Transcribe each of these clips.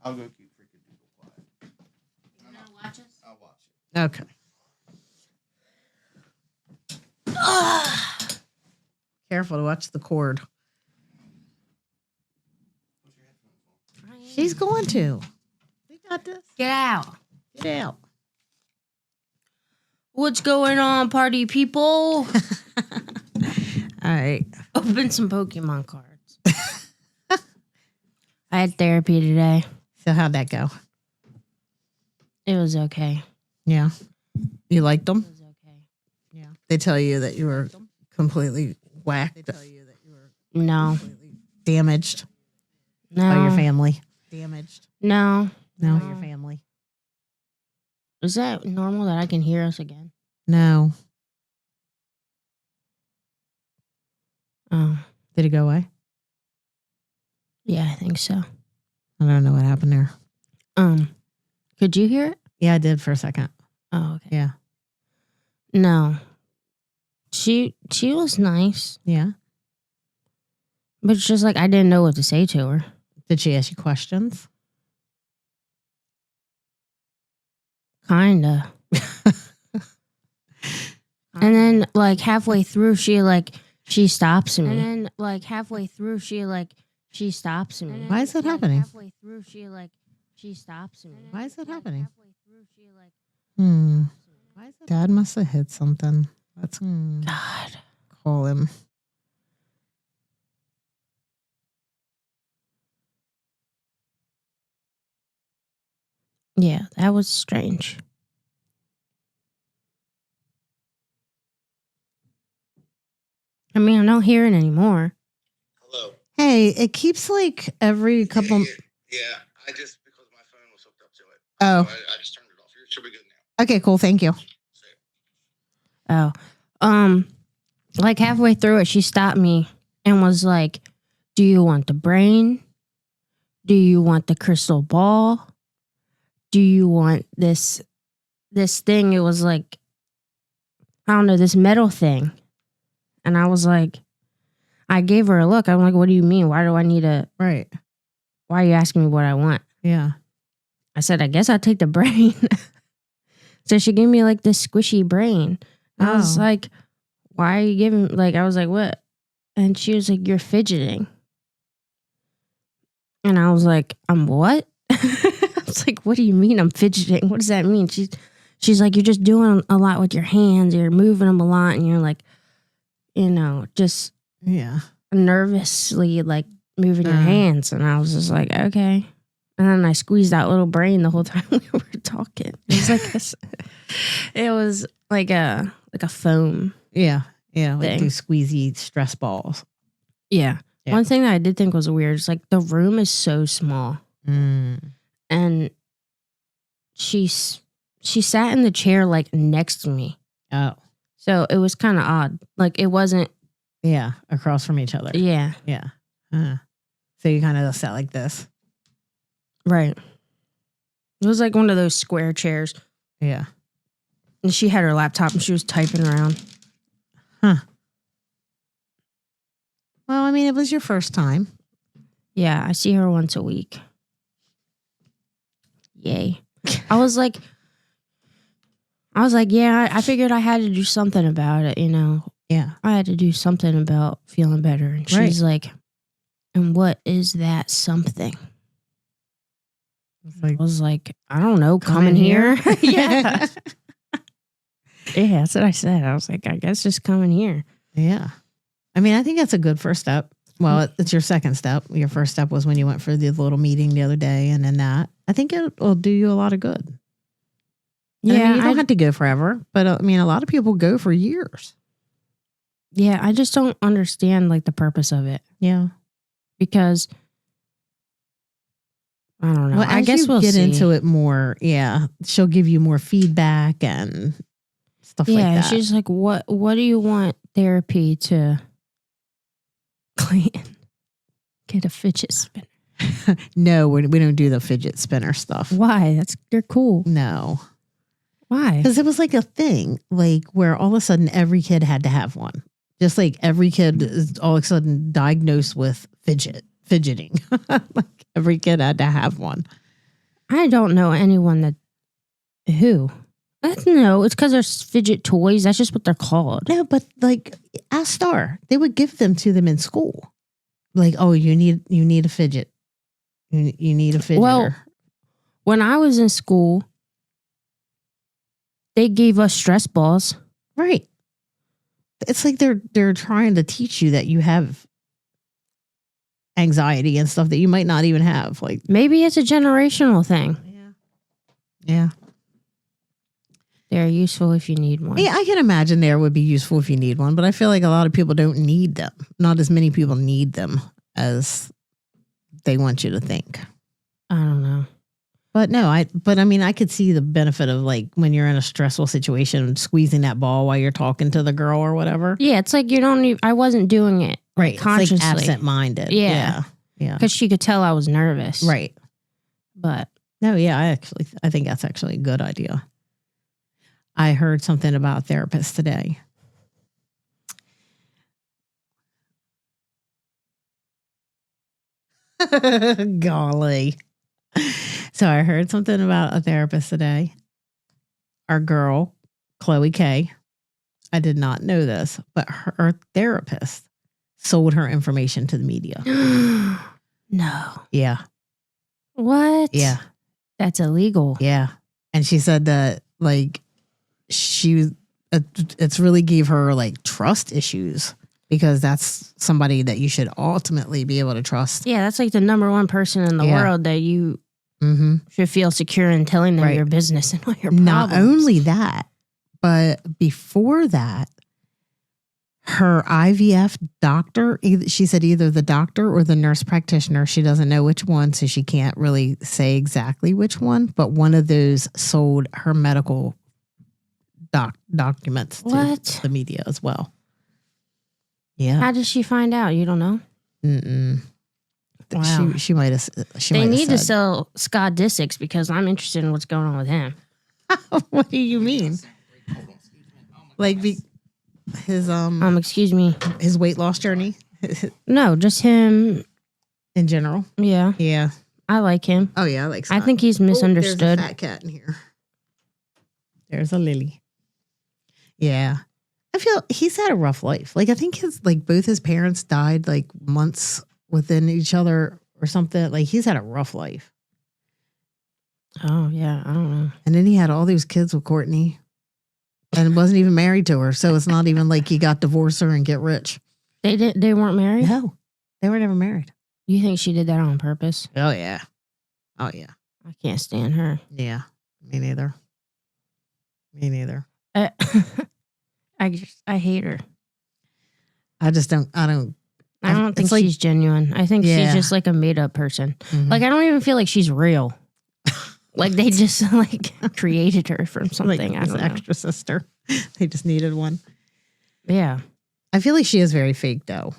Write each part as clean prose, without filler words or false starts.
I'll go keep freaking people quiet. You want to watch us? I'll watch it. Okay. Careful to watch the cord. She's going to. We got this. Get out. Get out. What's going on, party people? All right. Open some Pokemon cards. I had therapy today. So how'd that go? It was okay. Yeah. You liked It them? was okay. Yeah. They tell you that you were completely whacked. They tell you that you were No. completely damaged No. by your family. Damaged. No. No, No. your family. Is that normal that I can hear us again? No. Oh. Did it go away? Yeah, I think so. I don't know what happened there. Could you hear it? Yeah, I did for a second. Oh, okay. Yeah. No. She was nice, Yeah. but it's just like I didn't know what to say to her. Did she ask you questions? Kinda. And then like halfway through she stops me. And then like halfway through she stops me. Why is that happening? Halfway through she stops me. Why is that happening? Halfway through she Dad must have hit something. Let's God. call him. Yeah, that was strange. I mean, I don't hear it anymore. Hello. Hey, it keeps like every couple. Yeah, I just, because my phone was hooked up to it. Oh. So I just turned it off. You should be good now. Okay, cool. Thank you. Oh. Like halfway through it, she stopped me and was like, "Do you want the brain? Do you want the crystal ball? Do you want this thing?" It was like, I don't know, this metal thing. And I was like, I gave her a look. I'm like, "What do you mean? Why do I need a, Right. why are you asking me what I want?" Yeah. I said, "I guess I'll take the brain." So she gave me like this squishy brain. I was Oh. like, "Why are you giving," like, I was like, "What?" And she was like, "You're fidgeting." And I was like, "I'm what?" I was like, "What do you mean I'm fidgeting? What does that mean?" She's like, "You're just doing a lot with your hands. You're moving them a lot. And you're like, just Yeah. nervously like moving your hands." And I was just like, "Okay." And then I squeezed that little brain the whole time we were talking. It was like a foam. Yeah. Yeah. Like Thing. these squeezy stress balls. Yeah. Yeah. One thing that I did think was weird is like the room is so small, and she sat in the chair like next to me. Oh. So it was kind of odd. Like it wasn't. Yeah. Across from each other. Yeah. Yeah. So you kind of sat like this. Right. It was like one of those square chairs. Yeah. And she had her laptop and she was typing around. Huh. Well, I mean, it was your first time. Yeah, I see her once a week. Yay. I was like, yeah, I figured I had to do something about it, Yeah. I had to do something about feeling better. And she's like, "And what is that something?" I was like, "I don't know, come in here." Yeah. Yeah, that's what I said. I was like, "I guess just come in here." Yeah. I mean, I think that's a good first step. Well, it's your second step. Your first step was when you went for the little meeting the other day, and then that. I think it will do you a lot of good. Yeah, I mean, you don't have to go forever, but I mean, a lot of people go for years. Yeah, I just don't understand like the purpose of it. Yeah. Because I don't know. Well, I guess we'll get see. into it more. Yeah. She'll give you more feedback and stuff like Yeah, that. she's like, what do you want therapy to clean? Get a fidget spinner. No, we don't do the fidget spinner stuff. Why? They're cool. No. Why? Because it was like a thing, like where all of a sudden every kid had to have one. Just like every kid is all of a sudden diagnosed with fidgeting. Like every kid had to have one. I don't know anyone that. Who? No, it's because they're fidget toys. That's just what they're called. No, but like at Star, they would give them to them in school. Like, oh, you need a fidget. You need a fidget. Well, when I was in school, they gave us stress balls. Right. It's like they're trying to teach you that you have anxiety and stuff that you might not even have. Like Maybe it's a generational thing. Yeah. They're useful if you need one. Yeah, I can imagine there would be useful if you need one, but I feel like a lot of people don't need them. Not as many people need them as they want you to think. I don't know. But no, I mean, I could see the benefit of like when you're in a stressful situation, squeezing that ball while you're talking to the girl or whatever. Yeah, it's like you don't need, I wasn't doing it Right. consciously. It's like absent-minded. Yeah. Yeah. Because she could tell I was nervous. Right. But No, yeah, I think that's actually a good idea. I heard something about therapists today. Golly. So I heard something about a therapist today. Our girl, Khloé K. I did not know this, but her therapist sold her information to the media. no. Yeah. What? Yeah. That's illegal. Yeah. And she said that like it's really gave her like trust issues because that's somebody that you should ultimately be able to trust. Yeah, that's like the number one person in the world that you should feel secure in telling them your business and all your problems. Not only that, but before that, her IVF doctor, she said either the doctor or the nurse practitioner, she doesn't know which one, so she can't really say exactly which one, but one of those sold her medical documents to the media as well. Yeah. How did she find out? You don't know? Mm-mm. Wow. She might have. They need to sell Scott Disick's because I'm interested in what's going on with him. What do you mean? Like his excuse me. His weight loss journey? No, just him in general. Yeah. Yeah. I like him. Oh yeah, I like Scott. I think he's misunderstood. There's a fat cat in here. There's a Lily. Yeah. I feel he's had a rough life. Like I think both his parents died like months within each other or something. Like he's had a rough life. Oh yeah, I don't know. And then he had all these kids with Courtney and wasn't even married to her. So it's not even like he got divorced her and get rich. They weren't married? No. They were never married. You think she did that on purpose? Oh yeah. Oh yeah. I can't stand her. Yeah. Me neither. I hate her. I don't think she's genuine. I think she's just like a made up person. Mm-hmm. Like I don't even feel like she's real. Like they just like created her from something. Like I don't know. extra sister. They just needed one. Yeah. I feel like she is very fake though.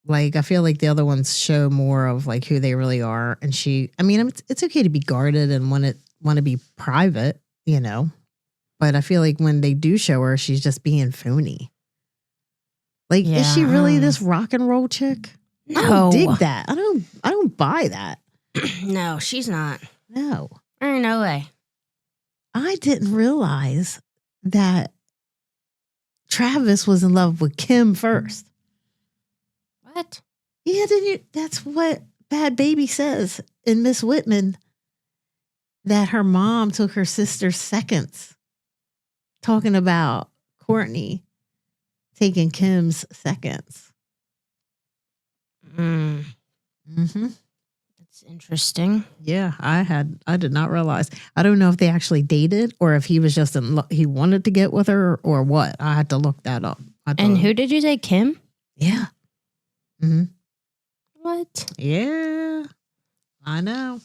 Like I feel like the other ones show more of like who they really are. And it's okay to be guarded and want to be private, you know. But I feel like when they do show her, she's just being phony. Like, is she really this rock and roll chick? No. I don't dig that. I don't buy that. No, she's not. No. There's no way. I didn't realize that Travis was in love with Kim first. What? Yeah, that's what Bad Baby says in Miss Whitman, that her mom took her sister's seconds, talking about Courtney taking Kim's seconds. Mm-hmm. That's interesting. Yeah, I did not realize. I don't know if they actually dated or if he was just he wanted to get with her or what. I had to look that up. And who did you say, Kim? Yeah. Mm-hmm. What? Yeah, I know.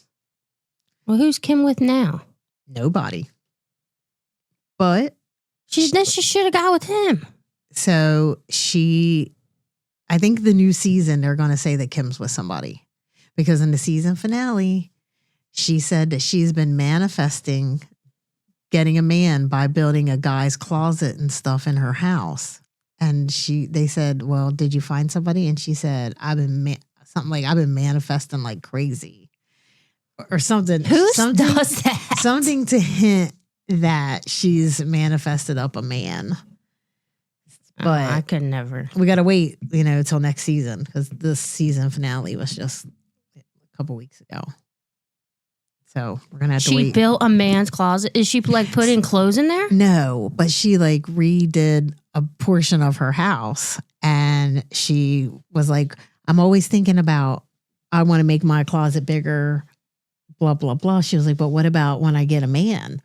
Well, who's Kim with now? Nobody. But she should have got with him. So I think the new season, they're going to say that Kim's with somebody. Because in the season finale, she said that she's been manifesting getting a man by building a guy's closet and stuff in her house. And they said, well, did you find somebody? And she said, something like, I've been manifesting like crazy. or something. Who something, does that? Something to hint that she's manifested up a man. But I could never. we got to wait, till next season because this season finale was just a couple weeks ago. So we're gonna have to wait. She built a man's closet. Is she like putting clothes in there? No, but she like redid a portion of her house, and she was like, "I'm always thinking about I want to make my closet bigger." Blah blah blah. She was like, "But what about when I get a man?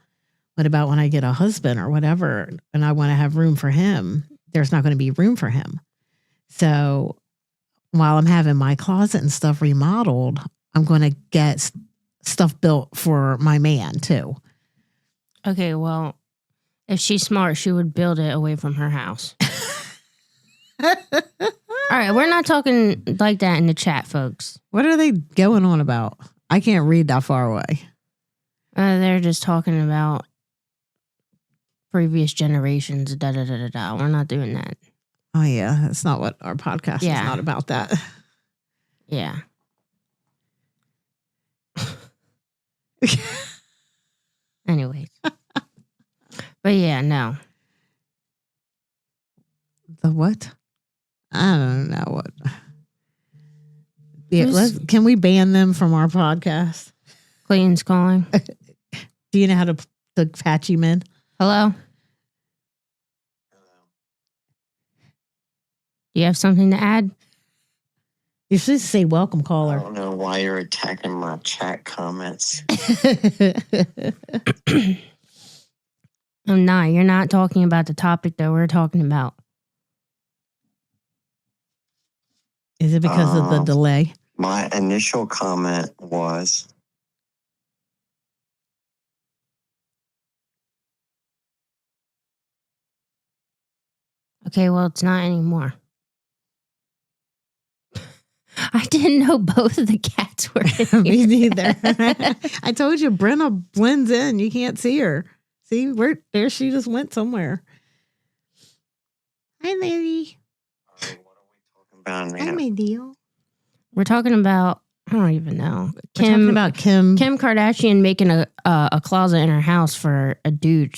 What about when I get a husband or whatever? And I want to have room for him." There's not going to be room for him. So while I'm having my closet and stuff remodeled, I'm going to get stuff built for my man too. Okay, well, if she's smart, she would build it away from her house. All right, we're not talking like that in the chat, folks. What are they going on about? I can't read that far away. They're just talking about previous generations, da-da-da-da-da. We're not doing that. Oh, yeah. That's not what our podcast is not about that. Yeah. Anyways. But yeah, no. The what? I don't know what. Yeah, can we ban them from our podcast? Clayton's calling. Do you know how to patch him in? Hello? Do you have something to add? You're supposed to say welcome, caller. I don't know why you're attacking my chat comments. I'm not. You're not talking about the topic that we're talking about. Is it because of the delay? My initial comment was... Okay, well, it's not anymore. I didn't know both of the cats were in Me here. neither. I told you, Brenna blends in. You can't see her. See, there she just went somewhere. Hi, Larry. What are we talking about now? Hi, my deal. We're talking about, I don't even know. We're talking about Kim. Kim Kardashian making a closet in her house for a dude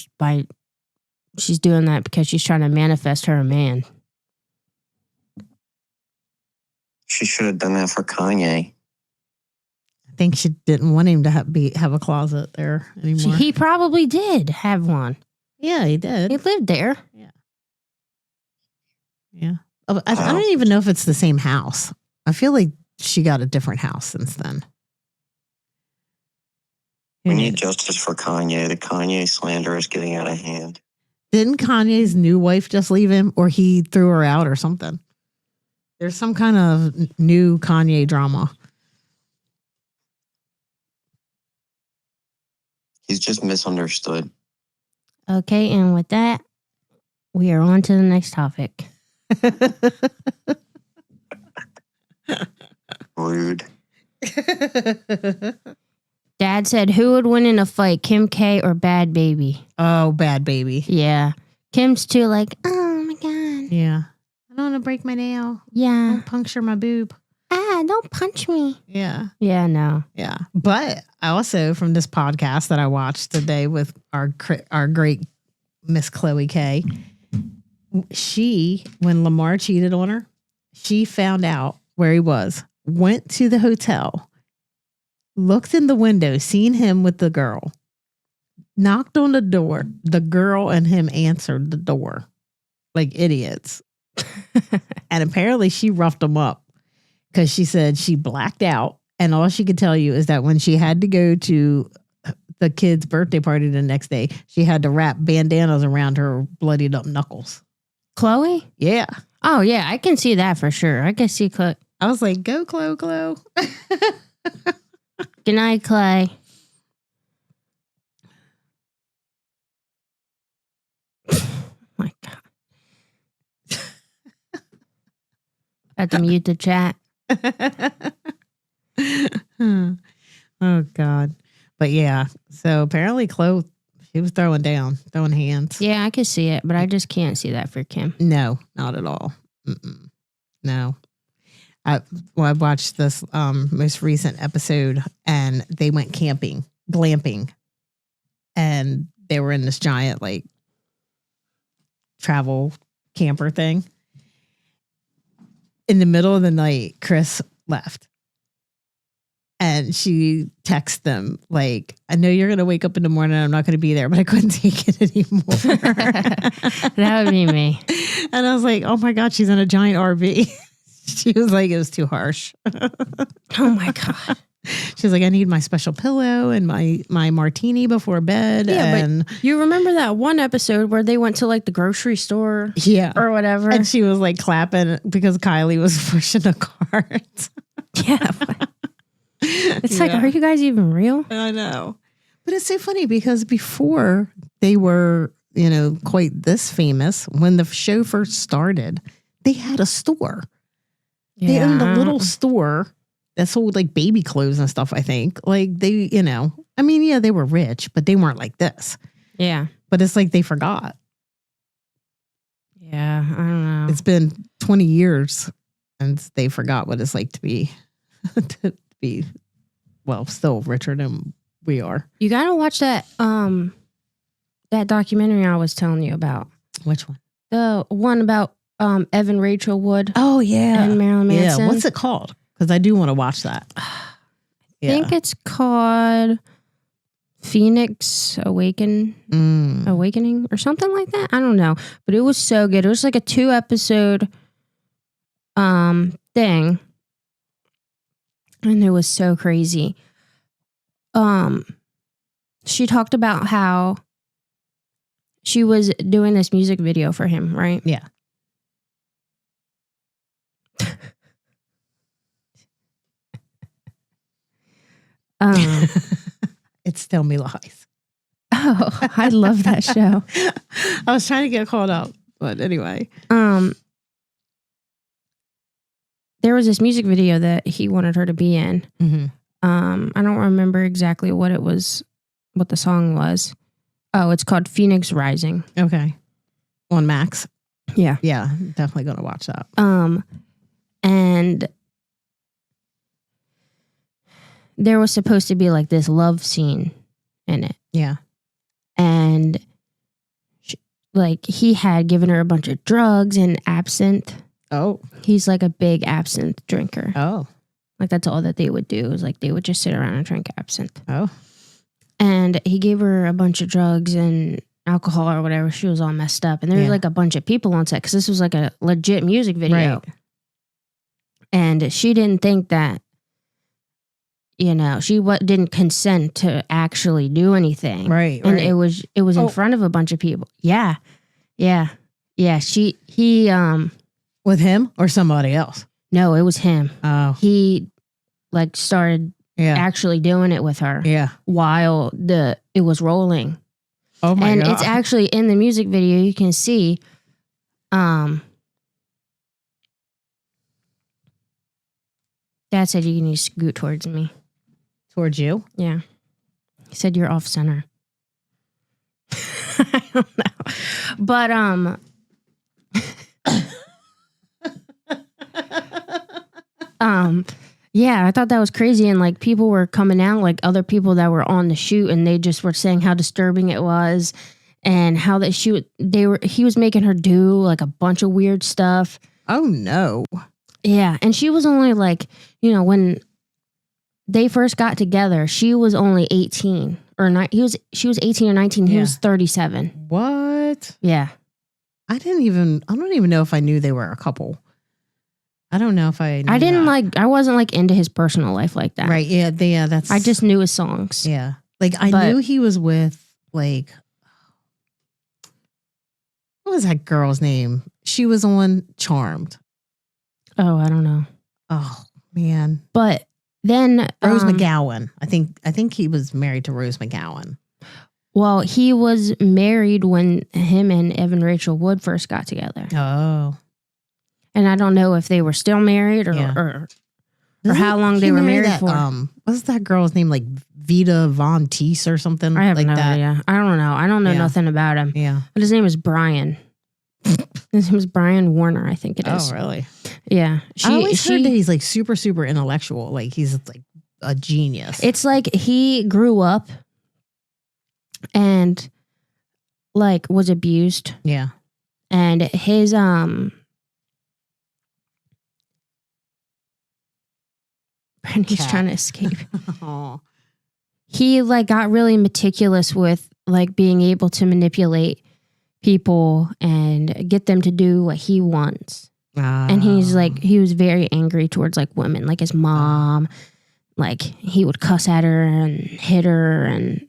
she's doing that because she's trying to manifest her a man. She should have done that for Kanye. I think she didn't want him to have a closet there anymore. He probably did have one. Yeah, he did. He lived there. Yeah. I don't even know if it's the same house. I feel like she got a different house since then. We need justice for Kanye. The Kanye slander is getting out of hand. Didn't Kanye's new wife just leave him, or he threw her out or something? There's some kind of new Kanye drama. He's just misunderstood. Okay, and with that, we are on to the next topic. Rude. Dad said, who would win in a fight, Kim K or Bad Baby? Oh, Bad Baby. Yeah. Kim's too like, oh my God. Yeah. I don't want to break my nail. Yeah. Don't puncture my boob. Don't punch me. Yeah. Yeah, no. Yeah. But I also, from this podcast that I watched today with our great Miss Khloé K, when Lamar cheated on her, she found out where he was, went to the hotel, looked in the window, seen him with the girl, knocked on the door. The girl and him answered the door like idiots. And apparently she roughed him up because she said she blacked out. And all she could tell you is that when she had to go to the kid's birthday party the next day, she had to wrap bandanas around her bloodied up knuckles. Khloé? Yeah. Oh, yeah, I can see that for sure. I can see Khloé. I was like, go, Khloé. Good night, Clay. My God. I have to mute the chat. Oh, God. But yeah, so apparently Khloé, she was throwing hands. Yeah, I can see it, but I just can't see that for Kim. No, not at all. No. I watched this most recent episode, and they went glamping, and they were in this giant like travel camper thing. In the middle of the night, Chris left. And she texted them like, I know you're going to wake up in the morning. I'm not going to be there, but I couldn't take it anymore. That would be me. And I was like, oh my God, she's in a giant RV. She was like, it was too harsh. Oh my God. She's like, I need my special pillow and my martini before bed. Yeah, and but you remember that one episode where they went to like the grocery store yeah, or whatever? and she was like clapping because Kylie was pushing the cart. Yeah. It's like, are you guys even real? I know. But it's so funny because before they were, quite this famous, when the show first started, they had a store. They owned a little store that sold like baby clothes and stuff, I think. Like they, they were rich, but they weren't like this. Yeah. But it's like they forgot. Yeah, I don't know. It's been 20 years and they forgot what it's like to be still richer than we are. You gotta watch that that documentary I was telling you about. Which one? The one about Evan Rachel Wood. Oh yeah, and Marilyn Manson. Yeah, what's it called? Because I do want to watch that. I think it's called Phoenix Awakening or something like that. I don't know, but it was so good. It was like a 2-episode thing. And it was so crazy. She talked about how she was doing this music video for him, right? Yeah. It's Tell Me Lies. Oh, I love that show. I was trying to get caught up, but anyway. There was this music video that he wanted her to be in. Mm-hmm. I don't remember exactly what the song was. Oh, it's called Phoenix Rising. Okay. On Max. Yeah. Yeah, definitely going to watch that. And there was supposed to be like this love scene in it. Yeah. And he had given her a bunch of drugs and absinthe. Oh. He's like a big absinthe drinker. Oh. Like that's all that they would do is like they would just sit around and drink absinthe. Oh. And he gave her a bunch of drugs and alcohol or whatever. She was all messed up. And there was like a bunch of people on set because this was like a legit music video. Right. And she didn't think that, she didn't consent to actually do anything. Right. And it was in front of a bunch of people. Yeah. Yeah. Yeah. He with him or somebody else? No, it was him. Oh. He started actually doing it with her. Yeah. While it was rolling. Oh my God. And it's actually in the music video you can see Dad said you need to scoot towards me. Towards you? Yeah. He said you're off center. I don't know. But yeah, I thought that was crazy. And like people were coming out, like other people that were on the shoot, and they just were saying how disturbing it was and how that he was making her do like a bunch of weird stuff. Oh no. Yeah. And she was only like, when they first got together, she was only 18 or not. She was 18 or 19. He was 37. What? Yeah. I don't even know if I knew they were a couple. I don't know if I knew I wasn't like into his personal life like that. Right. Yeah. I just knew his songs. Yeah. Like I knew he was with like, what was that girl's name? She was on Charmed. Oh, I don't know. Oh man. But then Rose McGowan. I think he was married to Rose McGowan. Well, he was married when him and Evan Rachel Wood first got together. Oh. And I don't know if they were still married or how long they were married for. What's that girl's name? Like Vita Von Teese or something? I have like no that. idea. I don't know. I don't know nothing about him. Yeah. But his name is Brian. His name is Brian Warner, I think it is. Oh, really? Yeah. I always heard that he's like super, super intellectual. Like he's like a genius. It's like he grew up and like was abused. Yeah. And his Brandy's Cat. trying to escape. Oh. He like got really meticulous with like being able to manipulate people and get them to do what he wants. And he's like, he was very angry towards like women, like his mom. Like he would cuss at her and hit her, and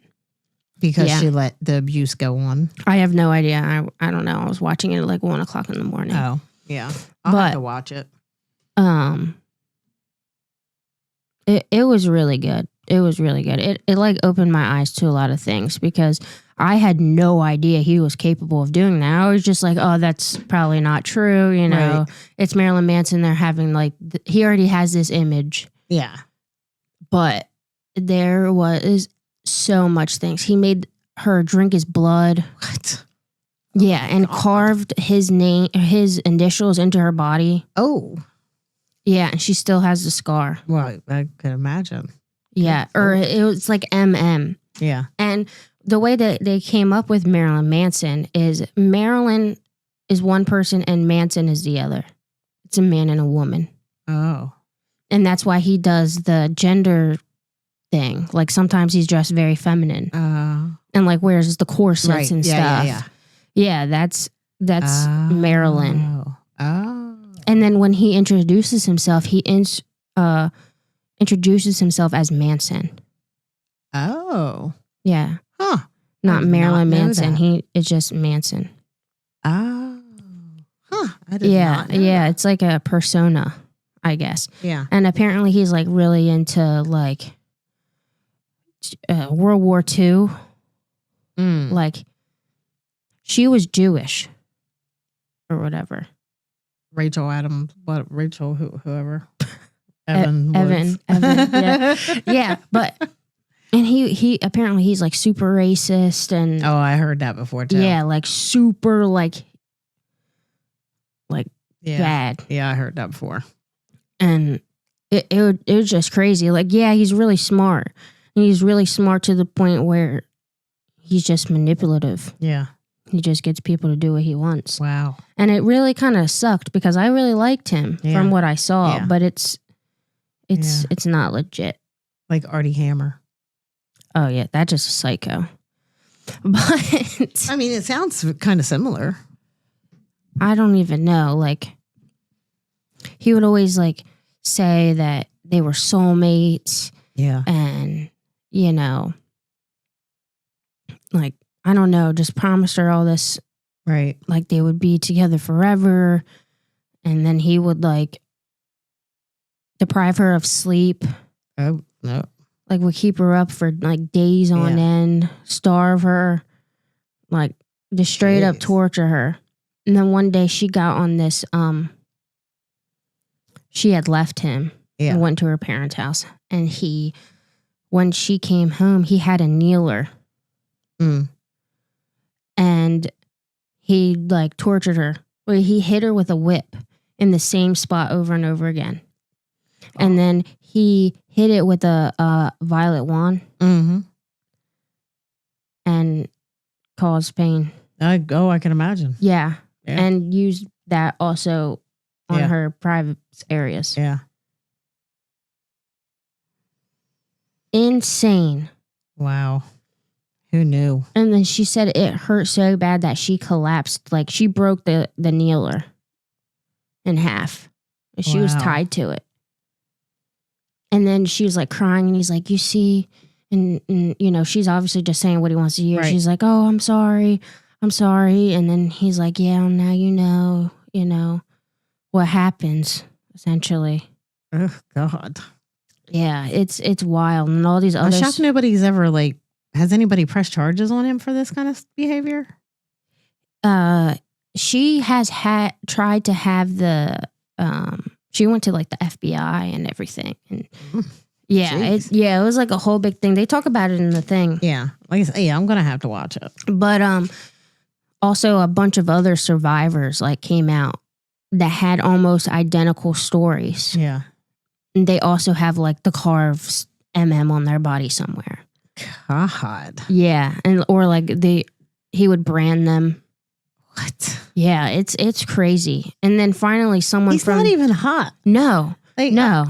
because she let the abuse go on. I have no idea. I don't know. I was watching it at like 1 o'clock in the morning. Oh, yeah. I'll have to watch it. It was really good. It was really good. It like opened my eyes to a lot of things because I had no idea he was capable of doing that. I was just like, oh, that's probably not true. You know, Right. It's Marilyn Manson. They're having like, he already has this image, Yeah. but there was so much things. He made her drink his blood. What? Yeah. And carved his name, his initials into her body. Oh. Yeah. And she still has the scar. Well, I could imagine. Yeah. Or it was like MM. Yeah. And the way that they came up with Marilyn Manson is Marilyn is one person and Manson is the other. It's a man and a woman. Oh. And that's why he does the gender thing. Like sometimes he's dressed very feminine and like wears the corsets and stuff. Yeah, that's Marilyn. Oh. And then when he introduces himself, he introduces himself as Manson. Oh. Yeah. Huh. Not did Marilyn not know Manson. that. It's just Manson. Oh. Huh. I did not know Yeah. that. It's like a persona, I guess. Yeah. And apparently he's like really into like World War II. Like she was Jewish or whatever. Rachel Adams, whoever. Evan, yeah. Yeah, but and he apparently he's like super racist and Oh, I heard that before too. yeah, like super like Yeah. bad. Yeah, I heard that before. And it was just crazy. Like, yeah, he's really smart. And he's really smart to the point where he's just manipulative. Yeah. He just gets people to do what he wants. Wow. And it really kind of sucked because I really liked him from what I saw, Yeah. but it's not legit. Like Artie Hammer. Oh yeah, that's just a psycho. But I mean, it sounds kind of similar. I don't even know. Like, he would always like say that they were soulmates, Yeah. and you know, like I don't know, just promised her all this, Right. like they would be together forever, and then he would like deprive her of sleep, Oh, no. like would keep her up for like days on end, starve her, like just straight up Jeez. torture her. And then one day she got on this, she had left him and went to her parents' house. And when she came home, he had a kneeler. And he like tortured her. Well, he hit her with a whip in the same spot over and over again. And then he hit it with a violet wand and caused pain. I can imagine. Yeah. Yeah. And used that also on her private areas. Yeah. Insane. Wow. Who knew? And then she said it hurt so bad that she collapsed. Like she broke the kneeler in half. And she was Wow. tied to it. And then she was like crying, and he's like, you see, and you know, she's obviously just saying what he wants to hear. Right. She's like, oh, I'm sorry. And then he's like, yeah, now you know what happens, essentially. Oh, God. Yeah, it's wild. And all these I'm other shocked nobody's ever has anybody pressed charges on him for this kind of behavior? She has tried to have the she went to like the FBI and everything. And it was like a whole big thing. They talk about it in the thing. Yeah. Like I said, I'm gonna have to watch it. But also a bunch of other survivors like came out that had almost identical stories. Yeah. And they also have like the carved on their body somewhere. God. Yeah, and or like he would brand them. What? Yeah, it's crazy. And then finally someone He's not even hot. No. Like, No.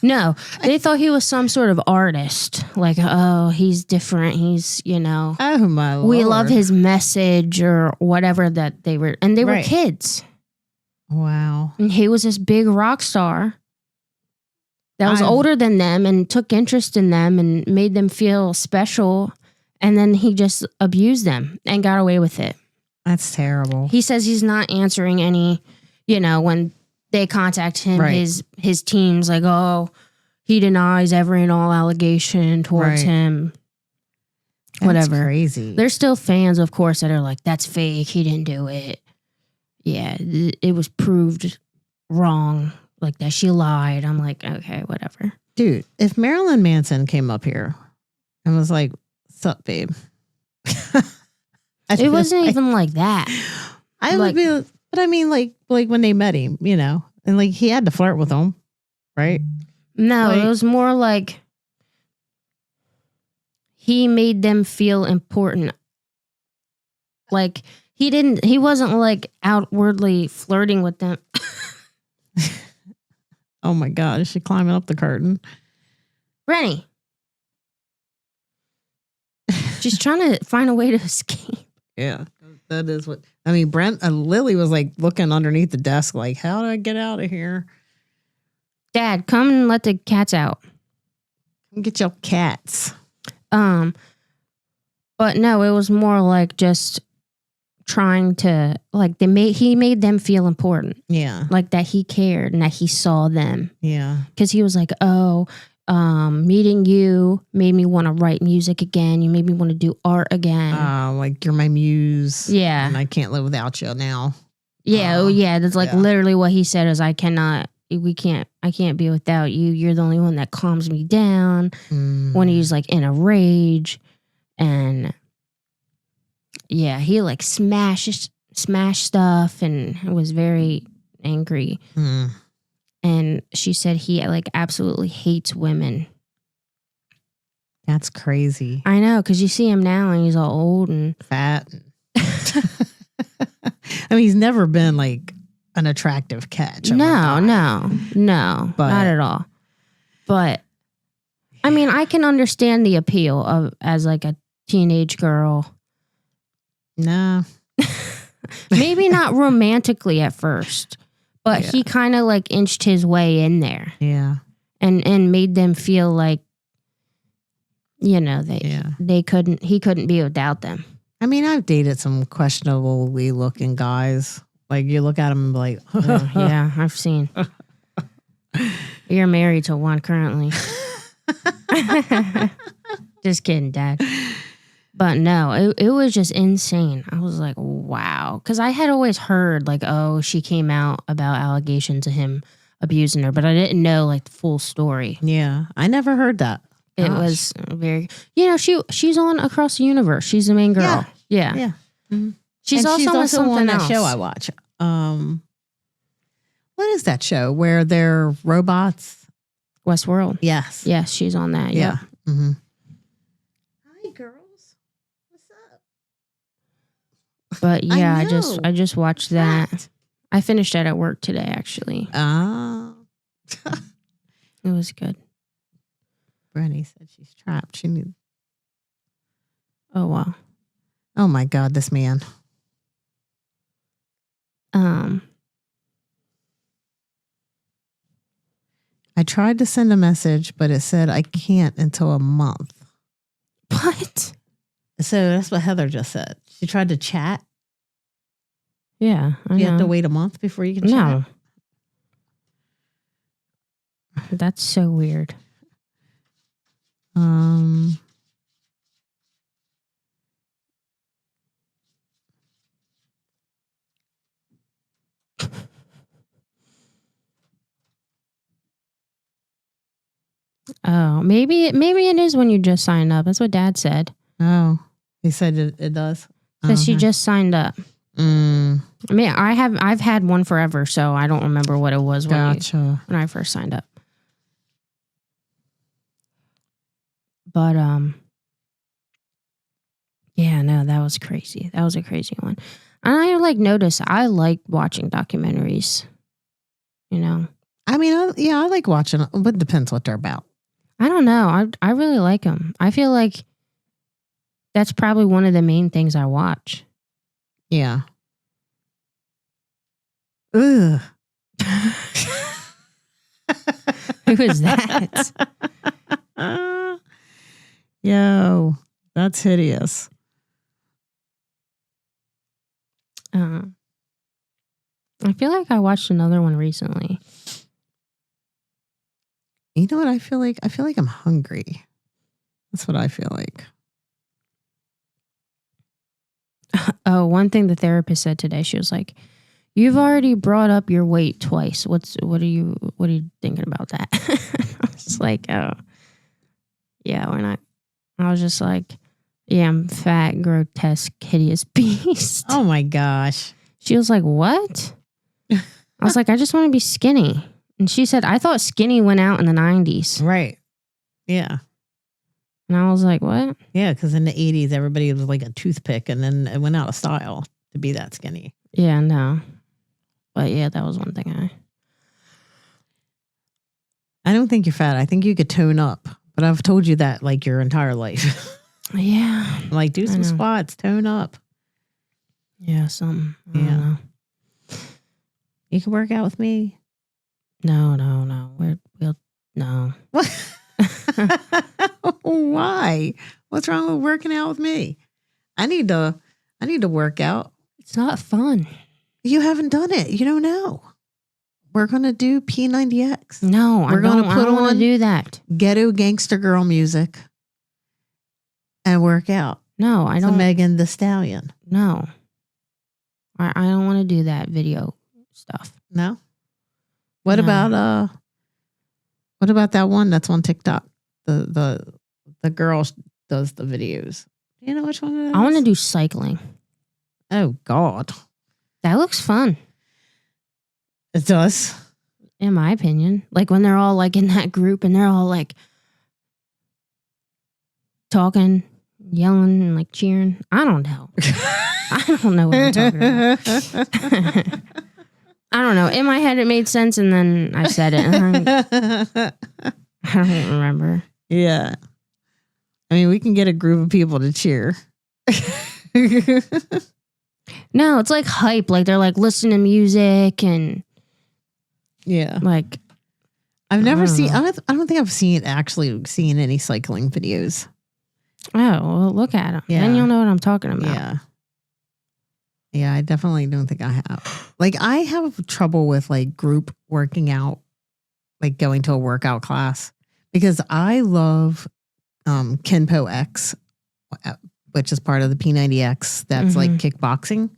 No. They thought he was some sort of artist. Like, oh, he's different. He's, Oh my Lord. we love his message or whatever that they were. And they were Right. kids. Wow. And he was this big rock star that was older than them and took interest in them and made them feel special. And then he just abused them and got away with it. That's terrible. He says he's not answering any, when they contact him, Right. his team's like, oh, he denies every and all allegation towards Right. him. That's Whatever. crazy. There's still fans, of course, that are like, that's fake. He didn't do it. Yeah, it was proved wrong. Like that she lied. I'm like, okay, whatever. Dude, if Marilyn Manson came up here and was like, "Sup, babe?" It wasn't even like that. I would be, but I mean, like when they met him, and like he had to flirt with them, right? No, Like- it was more like he made them feel important. Like he wasn't like outwardly flirting with them. Oh my God, is she climbing up the curtain? Rennie. She's trying to find a way to escape. Yeah, that is what I mean. Brent Lily was like looking underneath the desk, like, "How do I get out of here? Dad, come and let the cats out. Come get your cats." But no, it was more like just trying to like he made them feel important, Yeah, like that he cared and that he saw them. yeah. Because he was like, oh, meeting you made me want to write music again. You made me want to do art again. Like you're my muse. Yeah. and I can't live without you now. Yeah, oh yeah. That's like yeah. literally what he said is I can't be without you. You're the only one that calms me down when he's like in a rage. And yeah, he like smashed stuff and was very angry. Mm. And she said he like absolutely hates women. That's crazy. I know, because you see him now and he's all old and Fat. I mean, he's never been like an attractive catch. Oh my no, But- not at all. But I mean, I can understand the appeal of as like a teenage girl. Nah. Maybe not romantically at first, but Yeah. he kind of like inched his way in there Yeah. and made them feel like, he couldn't be without them. I mean, I've dated some questionably looking guys. Like you look at them and be like, Oh, yeah, I've seen. You're married to one currently. Just kidding, Dad. But no, it was just insane. I was like, wow. Because I had always heard like, oh, she came out about allegations of him abusing her, but I didn't know like the full story. Yeah, I never heard that. It Gosh. was very, she's on Across the Universe. She's the main girl. Yeah. Yeah. Mhm. She's And also on something on that else. show I watch. What is that show where they're robots? Westworld. Yes. Yes, she's on that. Yeah. Yep. Mm-hmm. Hi, girls. What's up? But yeah, know. I just watched that. I finished that at work today, actually. Oh. It was good. Brenny said she's trapped. She knew. Oh wow. Oh my God, this man. I tried to send a message, but it said I can't until a month. What? So that's what Heather just said. She tried to chat. Yeah. I You have to know. wait a month before you can No. chat. That's so weird. Oh, maybe it is when you just sign up. That's what Dad said. Oh, he said it does. Because she just signed up. Mm, I mean, I've had one forever, so I don't remember what it was when gotcha. I first signed up. But yeah, no, that was crazy. That was a crazy one. And I noticed I like watching documentaries. You know, I mean, I like watching them, but it depends what they're about. I don't know. I really like them. I feel like that's probably one of the main things I watch. Yeah. Ugh. Who is that? Yo, that's hideous. I feel like I watched another one recently. You know what I feel like? I feel like I'm hungry. That's what I feel like. Oh, one thing the therapist said today, she was like, "You've already brought up your weight twice. What are you thinking about that?" I was like, "Oh, yeah, we're not." I was just like, "Yeah, I'm fat, grotesque, hideous beast." Oh my gosh. She was like, "What?" I was like, "I just want to be skinny." And she said, "I thought skinny went out in the 90s." Right. Yeah. And I was like, "What?" Yeah, because in the 80s, everybody was like a toothpick, and then it went out of style to be that skinny. Yeah, no. But yeah, that was one thing I don't think you're fat. I think you could tone up. But I've told you that like your entire life. Yeah. I'm like, do some squats, tone up. Yeah, something. I don't Yeah. know. You can work out with me. No. We'll no. Why? What's wrong with working out with me? I need to work out. It's not fun. You haven't done it. You don't know. We're gonna do P90X. No, We're gonna put I don't want on to do that. ghetto gangster girl music and work out. No, I So don't. Megan the Stallion. No, I don't want to do that video stuff. No. What No. about that one that's on TikTok? The girl does the videos. Do you know which one it is? I want to do cycling. Oh God. That looks fun, It does. in my opinion. Like when they're all like in that group and they're all like talking, yelling, and like cheering. I don't know. I don't know what I'm talking about. I don't know. In my head, it made sense, and then I said it. And I don't remember. Yeah. I mean, we can get a group of people to cheer. No, it's like hype. Like they're like listening to music and Yeah. like. I've never I don't seen, know. I don't think I've seen any cycling videos. Oh, well, look at them. Yeah. Then you'll know what I'm talking about. Yeah. Yeah, I definitely don't think I have. Like, I have trouble with like group working out, like going to a workout class, because I love Kenpo X, which is part of the P90X. That's like kickboxing.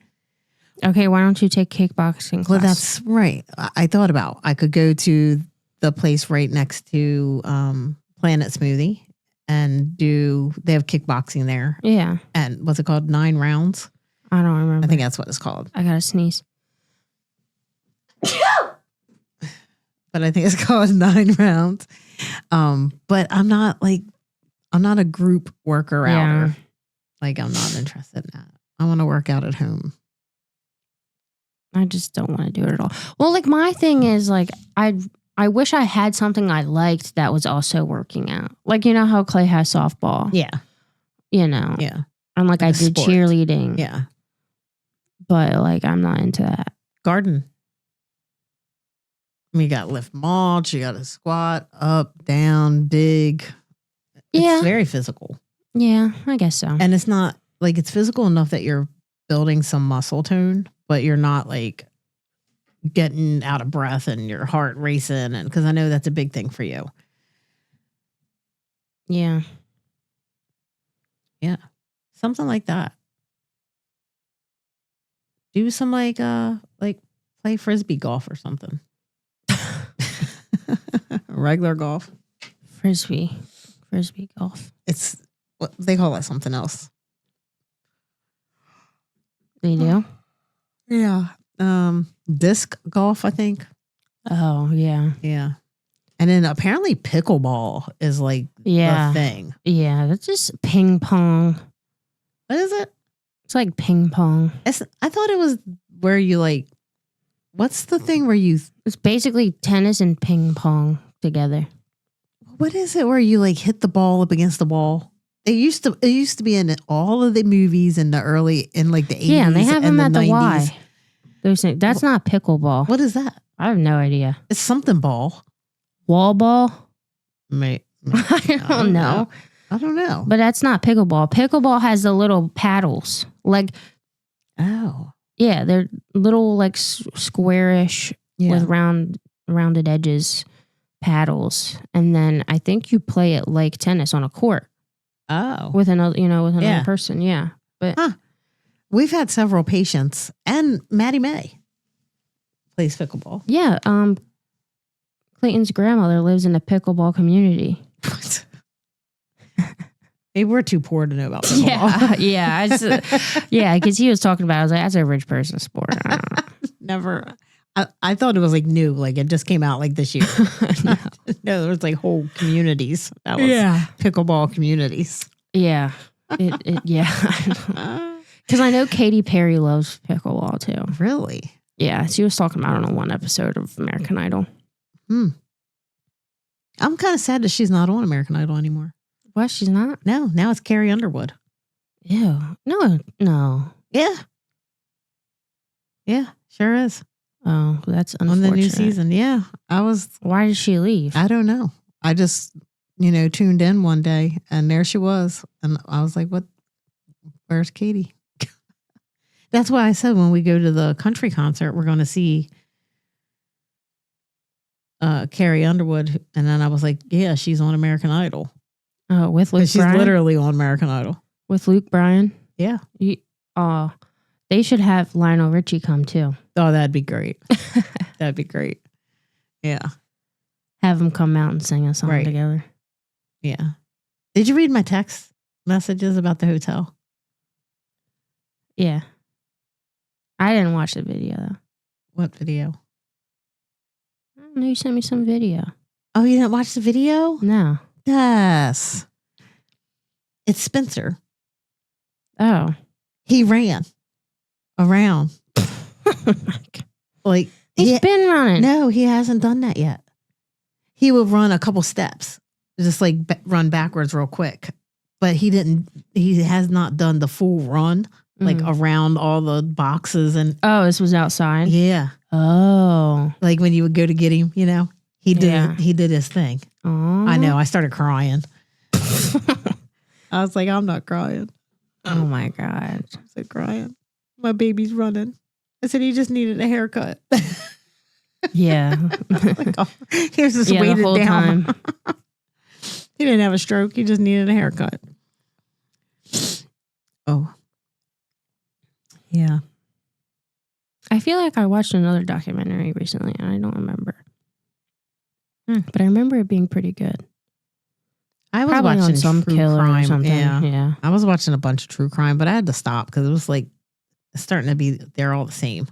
Okay, why don't you take kickboxing class? Well, that's right. I thought about I could go to the place right next to Planet Smoothie and they have kickboxing there. Yeah. And what's it called? 9 rounds. I don't remember. I think that's what it's called. I gotta sneeze. But I think it's called 9 rounds. But I'm not a group worker outer. Like, I'm not interested in that. I want to work out at home. I just don't want to do it at all. Well, like my thing is like I wish I had something I liked that was also working out. Like, you know how Khloé has softball? Yeah. You know? Yeah. And like I did sport. cheerleading. Yeah. But like I'm not into that. Garden. You got to lift mulch. You got to squat up, down, dig. Yeah. It's very physical. Yeah, I guess so. And it's not like it's physical enough that you're building some muscle tone, but you're not like getting out of breath and your heart racing. And because I know that's a big thing for you. Yeah. Yeah. Something like that. Do some like play frisbee golf or something. Regular golf. Frisbee golf. It's what they call it something else. They do? Yeah. Disc golf, I think. Oh, yeah. Yeah. And then apparently pickleball is like Yeah. the thing. Yeah, that's just ping pong. What is it? It's like ping pong. I thought it was where you like, what's the thing where you, It's basically tennis and ping pong together. what is it where you like hit the ball up against the wall? It used to be in all of the movies in the like the 80s. Yeah, and they have them at the 90s. Y. That's not pickleball. What is that? I have no idea. It's something ball. Wall ball? Mate. I don't know. I don't know. But that's not pickleball. Pickleball has the little paddles. Like, Oh. yeah, they're little like squarish Yeah. with rounded edges paddles. And then I think you play it like tennis on a court Oh. with another, Yeah. person. Yeah. But We've had several patients, and Maddie May plays pickleball. yeah, Clayton's grandmother lives in a pickleball community. Maybe we're too poor to know about pickleball. Yeah, because he was talking about it. I was like, that's a rich person sport. I don't know. Never. I thought it was like new, like it just came out like this year. No, there was like whole communities. That was pickleball communities. Yeah. Yeah. Because I know Katy Perry loves pickleball too. Really? Yeah, she was talking about it on one episode of American Idol. I'm kind of sad that she's not on American Idol anymore. What? She's not? No, now it's Carrie Underwood. Ew. No. Yeah. Yeah, sure is. Oh, that's unfortunate. On the new season. Yeah. Why did she leave? I don't know. I just, tuned in one day and there she was. And I was like, what? Where's Katie? That's why I said when we go to the country concert, we're going to see Carrie Underwood. And then I was like, yeah, she's on American Idol. Oh, with Luke She's Bryan? literally on American Idol. With Luke Bryan? Yeah. They should have Lionel Richie come too. Oh, that'd be great. That'd be great. Yeah. Have him come out and sing a song Right. together. Yeah. Did you read my text messages about the hotel? Yeah. I didn't watch the video though. What video? I don't know. You sent me some video. Oh, you didn't watch the video? No. Yes. It's Spencer. Oh. He ran around. Like He's been running. No, he hasn't done that yet. He would run a couple steps, just like run backwards real quick. But he has not done the full run, like around all the boxes and. Oh, this was outside? Yeah. Oh. Like when you would go to get him, he did his thing. Oh. I know. I started crying. I was like, I'm not crying. Oh my God. I was crying. My baby's running. I said, he just needed a haircut. Yeah. Like, oh, he was just the weighted whole down. time. He didn't have a stroke. He just needed a haircut. Oh. Yeah. I feel like I watched another documentary recently and I don't remember. But I remember it being pretty good. I was Probably watching on some true killer crime. or something. Yeah. Yeah. I was watching a bunch of true crime, but I had to stop because it was like starting to be, they're all the same.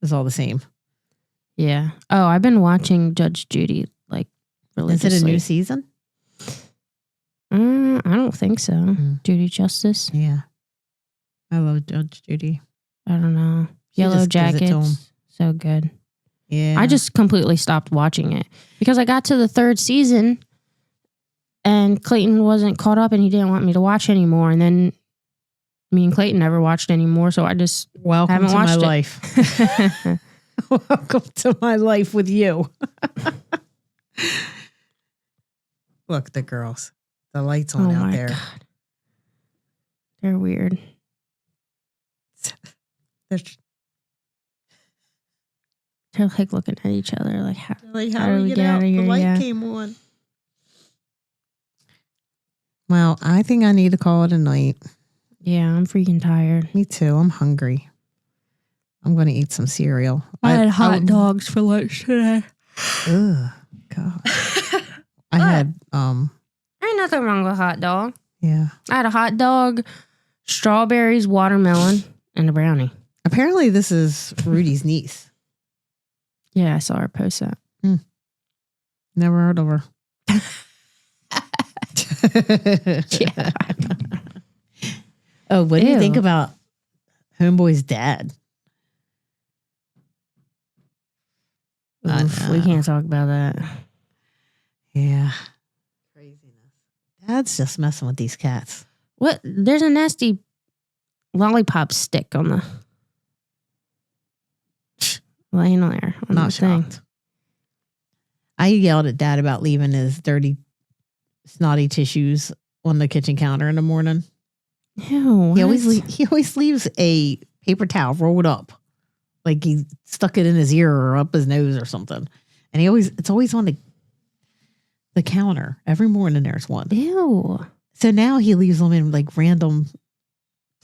It's all the same. Yeah. Oh, I've been watching Judge Judy like religiously. Is it a new season? I don't think so. Judy Justice. Yeah. I love Judge Judy. I don't know. She Yellow just gives it to him. Jackets. So good. Yeah. I just completely stopped watching it because I got to the third season and Clayton wasn't caught up and he didn't want me to watch anymore. And then me and Clayton never watched anymore. So I just Welcome haven't to watched my it. life. Welcome to my life with you. Look, the girls. The lights on out there. God. They're weird. They're They're like looking at each other like, how how do we get out of here? The light Yeah. came on. Well, I think I need to call it a night. Yeah, I'm freaking tired. Me too. I'm hungry. I'm going to eat some cereal. I had hot dogs for lunch today. Ugh, God. I had, Ain't nothing wrong with a hot dog. yeah. I had a hot dog, strawberries, watermelon, and a brownie. Apparently, this is Rudy's niece. Yeah, I saw her post that. Never heard of her. Yeah. Oh, what do you think Ew. about Homeboy's dad? I Oof, we know. can't talk about that. Yeah. Craziness. Dad's just messing with these cats. What? There's a nasty lollipop stick on the laying there on Not the thing. shocked. I yelled at Dad about leaving his dirty, snotty tissues on the kitchen counter in the morning. Ew, He what? always leaves a paper towel rolled up, like he stuck it in his ear or up his nose or something. And it's always on the counter. Every morning there's one. Ew. So now he leaves them in like random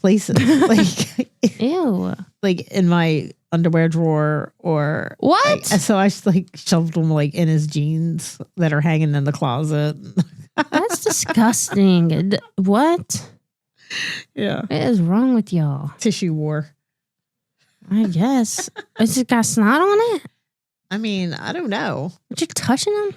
places, Ew. like in my underwear drawer or What? like, so I just like shoved them like in his jeans that are hanging in the closet. That's disgusting. What? Yeah, What is wrong with y'all? tissue war. I guess. It's just got snot on it? I mean, I don't know. But you're touching them?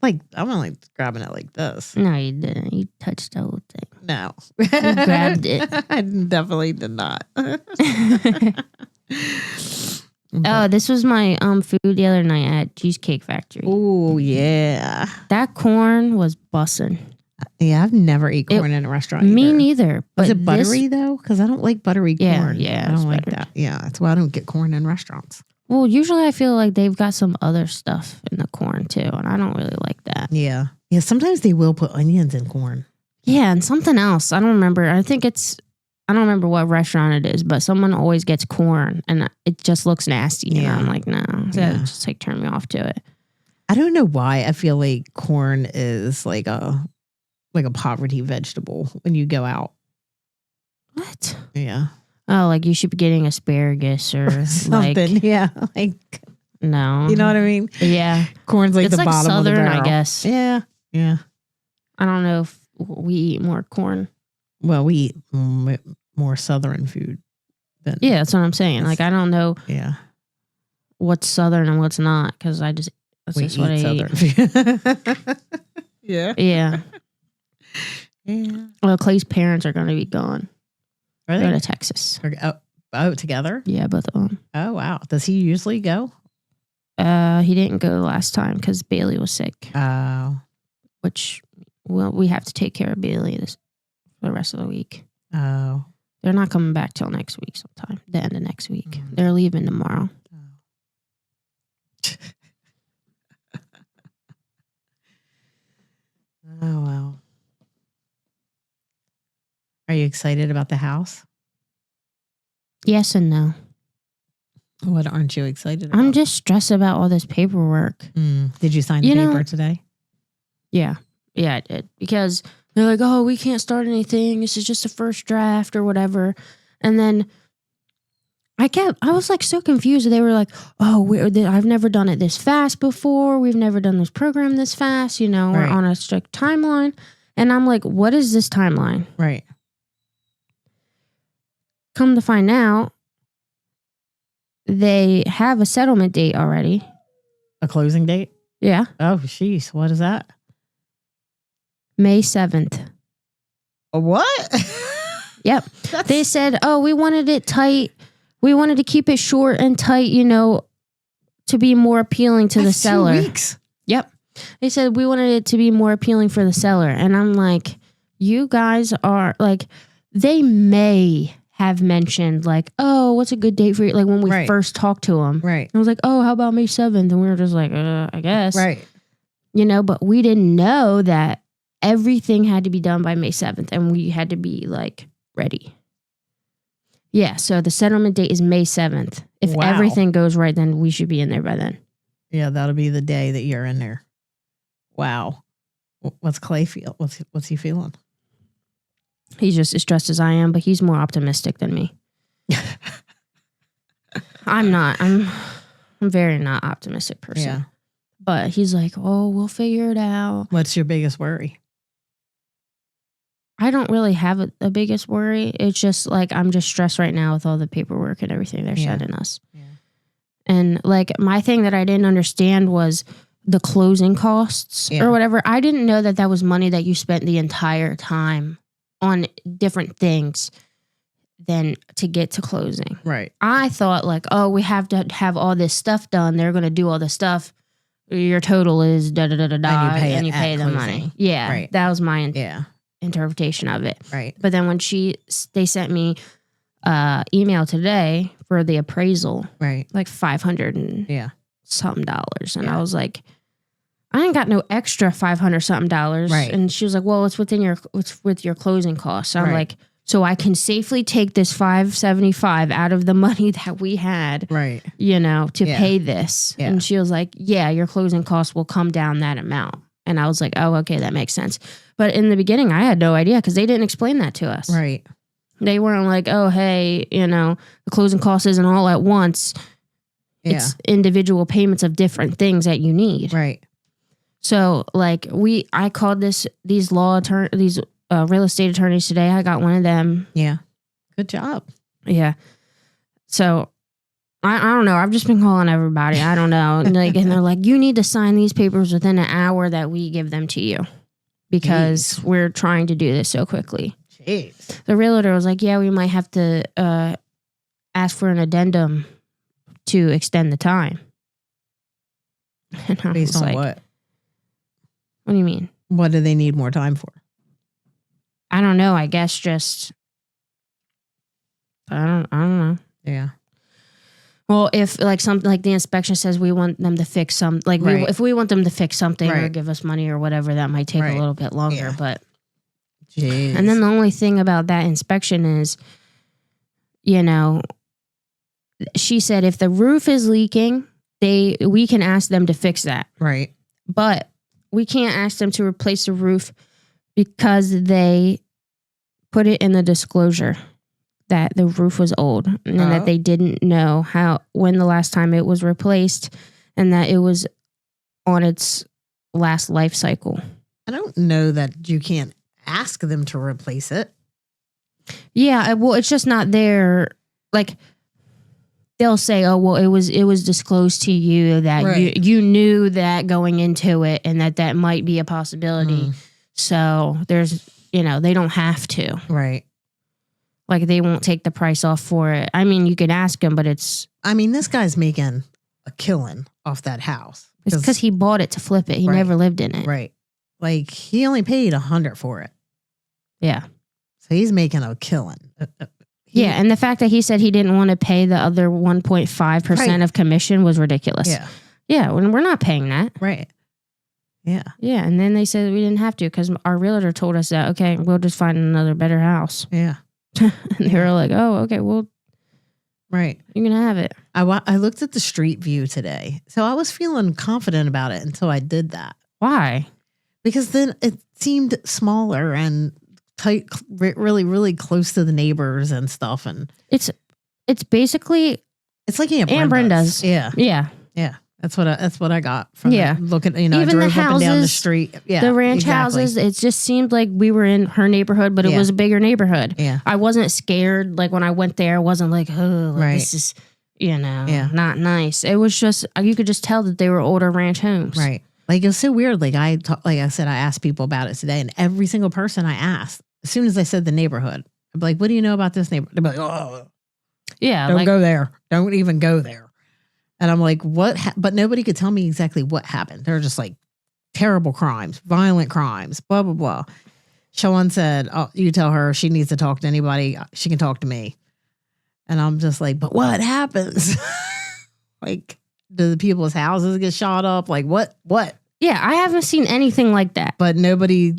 Like I'm only grabbing it like this. No, you didn't. You touched the whole thing. No, You grabbed it. I definitely did not. Oh, this was my food the other night at Cheesecake Factory. Oh yeah, That corn was bussin'. yeah. I've never eaten corn in a restaurant. Me either. neither. But Was it buttery this- though? Because I don't like buttery Yeah, corn. yeah, I it's don't like buttered. that. Yeah, that's why I don't get corn in restaurants. Well, usually I feel like they've got some other stuff in the corn too, and I don't really like that. Yeah, yeah. Sometimes they will put onions in corn. Yeah, and something else. I don't remember. I don't remember what restaurant it is, but someone always gets corn, and it just looks nasty. And Yeah. I'm like, no, so Yeah. just like turn me off to it. I don't know why I feel like corn is like a poverty vegetable when you go out. What? Yeah, Oh, like you should be getting asparagus or something. like Yeah, like no. you know what I mean. Yeah, Corn's like it's the like bottom of the southern, barrel. I guess. Yeah, yeah. I don't know if we eat more corn. Well, we eat more southern food than Yeah, that's what I'm saying. Like I don't know yeah. what's southern and what's not because that's We just what I eat eat. southern food. Yeah, Yeah. yeah. Well, Clay's parents are going to be gone. Are Go they? to Texas. Oh, together? Yeah, both of them. Oh, wow. Does he usually go? He didn't go the last time because Bailey was sick, Oh, which we have to take care of Bailey for the rest of the week. oh. They're not coming back till next week sometime, the end of next week. Mhm. They're leaving tomorrow. Oh, wow. Are you excited about the house? Yes and no. What aren't you excited about? I'm just stressed about all this paperwork. Did you sign the You know- paper today? Yeah. Yeah, I did. Because they're like, oh, we can't start anything. This is just a first draft or whatever. And then I was like so confused. They were like, oh, I've never done it this fast before. We've never done this program this fast. You know, we're Right. on a strict timeline. And I'm like, what is this timeline? Right. Come to find out, they have a settlement date already. A closing date? Yeah. Oh, jeez. What is that? May 7th. A what? Yep. They said, oh, we wanted it tight. We wanted to keep it short and tight, you know, to be more appealing to the That's seller. 2 weeks. Yep. They said we wanted it to be more appealing for the seller. And I'm like, you guys are like, they may have mentioned like, oh, what's a good date for you? Like when we Right. first talked to them. Right. I was like, oh, how about May 7th? And we were just like, I guess. Right. You know, but we didn't know that everything had to be done by May 7th and we had to be like ready. Yeah, so the settlement date is May 7th. If Wow. everything goes right, then we should be in there by then. Yeah, that'll be the day that you're in there. Wow. What's Clay feel? What's he feeling? He's just as stressed as I am, but he's more optimistic than me. I'm not. I'm very not optimistic person. Yeah. But he's like, oh, we'll figure it out. What's your biggest worry? I don't really have a biggest worry. It's just like I'm just stressed right now with all the paperwork and everything they're sending us. Yeah. And like my thing that I didn't understand was the closing costs or whatever. I didn't know that was money that you spent the entire time on different things than to get to closing. Right. I thought like, oh, we have to have all this stuff done. They're going to do all this stuff. Your total is da da da da da, and you pay the closing. Money. Yeah, right. That was my yeah. interpretation of it. Right. But then when they sent me email today for the appraisal, right, like $500 and something dollars, and I was like, I ain't got no extra $500 something dollars. Right. And she was like, well, it's with your closing costs. So I'm like, so I can safely take this $575 out of the money that we had, right, to pay this. Yeah. And she was like, yeah, your closing costs will come down that amount. And I was like, oh, okay, that makes sense. But in the beginning, I had no idea because they didn't explain that to us. Right. They weren't like, oh, hey, the closing cost isn't all at once. Yeah. It's individual payments of different things that you need. Right. So like I called these real estate attorneys today. I got one of them. Yeah. Good job. Yeah. So I don't know. I've just been calling everybody. I don't know. And they're like, you need to sign these papers within an hour that we give them to you because we're trying to do this so quickly. Jeez. The realtor was like, yeah, we might have to ask for an addendum to extend the time. And I Based was on like, what? What do you mean? What do they need more time for? I don't know. I guess just I don't know. Yeah. Well, if like something like the inspection says we want them to fix some, like if we want them to fix something or give us money or whatever, that might take a little bit longer. Yeah. But Jeez. and then the only thing about that inspection is, she said if the roof is leaking, we can ask them to fix that. Right. But we can't ask them to replace the roof because they put it in the disclosure that the roof was old and that they didn't know when the last time it was replaced and that it was on its last life cycle. I don't know that you can't ask them to replace it. Yeah, well, it's just not there. Like they'll say, "Oh, well, it was disclosed to you that you knew that going into it, and that might be a possibility." So there's, they don't have to. Right. Like they won't take the price off for it. I mean, you could ask him, but this guy's making a killing off that house. It's because he bought it to flip it. He never lived in it. Right. Like he only paid $100 for it. Yeah. So he's making a killing. Yeah. And the fact that he said he didn't want to pay the other 1.5% of commission was ridiculous. Yeah. Yeah. When we're not paying that. Right. Yeah. Yeah. And then they said we didn't have to because our realtor told us that, okay, we'll just find another better house. Yeah. And they were like, oh, okay, well, right. you're going to have it. I looked at the street view today. So I was feeling confident about it until I did that. Why? Because then it seemed smaller and tight, really, really close to the neighbors and stuff. And it's basically it's like Aunt Brenda's. Yeah. Yeah. Yeah. That's what I got from looking, even I drove the houses, up and down the street. Yeah. The ranch houses, it just seemed like we were in her neighborhood, but it was a bigger neighborhood. Yeah. I wasn't scared. Like when I went there, I wasn't like, oh, this is, not nice. It was just, you could just tell that they were older ranch homes. Right. Like it was so weird. Like I said, I asked people about it today, and every single person I asked, as soon as I said the neighborhood, I'd be like, what do you know about this neighborhood? They'd be like, oh, yeah. Don't go there. Don't even go there. And I'm like, what? But nobody could tell me exactly what happened. They're just like terrible crimes, violent crimes, blah, blah, blah. Sean said, oh, you tell her she needs to talk to anybody. She can talk to me. And I'm just like, but what happens? Like, do the people's houses get shot up? Like, what? Yeah, I haven't seen anything like that. But nobody